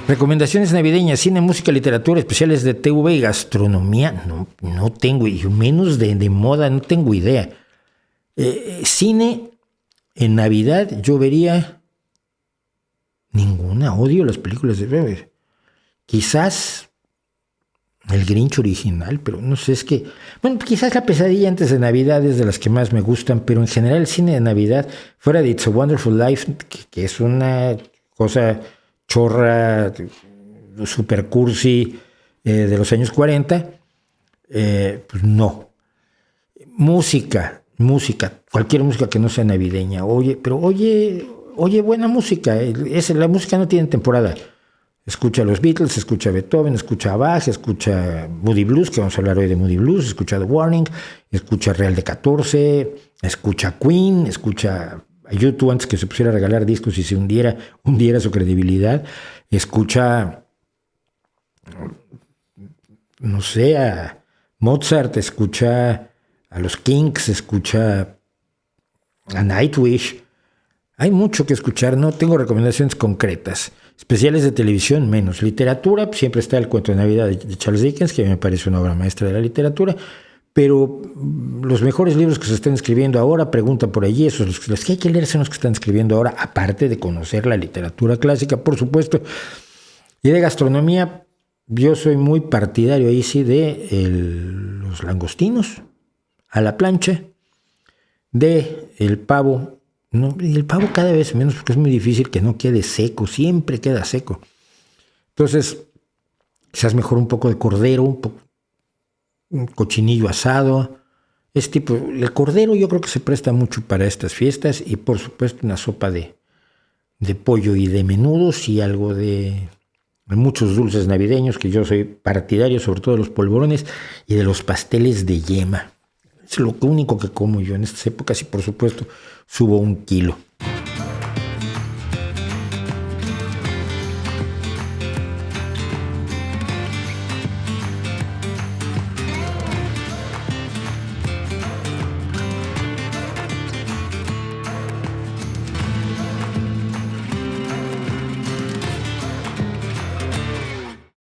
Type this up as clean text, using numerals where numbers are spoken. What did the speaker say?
Recomendaciones navideñas: cine, música, literatura, especiales de TV y gastronomía. No tengo, y menos de moda, no tengo idea. Cine, en Navidad yo vería ninguna. Odio las películas de bebés. Quizás el Grinch original, pero no sé, es que... Bueno, quizás La pesadilla antes de Navidad es de las que más me gustan, pero en general el cine de Navidad, fuera de It's a Wonderful Life, que es una cosa chorra, super cursi, de los años 40, pues no. Música, cualquier música que no sea navideña. Oye, buena música. La música no tiene temporada. Escucha a los Beatles, escucha a Beethoven, escucha a Bach, escucha Moody Blues, que vamos a hablar hoy de Moody Blues, escucha The Warning, escucha Real de 14, escucha Queen, escucha a YouTube antes que se pusiera a regalar discos y se hundiera su credibilidad, escucha, no sé, a Mozart, escucha a los Kinks, escucha a Nightwish. Hay mucho que escuchar, no tengo recomendaciones concretas. Especiales de televisión, menos. Literatura, siempre está El cuento de Navidad de Charles Dickens, que me parece una obra maestra de la literatura, pero los mejores libros que se están escribiendo ahora, pregunta por allí, esos los que hay que leer son los que están escribiendo ahora, aparte de conocer la literatura clásica, por supuesto. Y de gastronomía, yo soy muy partidario ahí sí de los langostinos a la plancha, de el pavo. No, y el pavo cada vez menos, porque es muy difícil que no quede seco, siempre queda seco. Entonces, quizás mejor un poco de cordero, un cochinillo asado. El cordero yo creo que se presta mucho para estas fiestas, y por supuesto una sopa de pollo y de menudos y algo de muchos dulces navideños, que yo soy partidario, sobre todo de los polvorones y de los pasteles de yema. Es lo único que como yo en estas épocas, y por supuesto subo 1 kilo.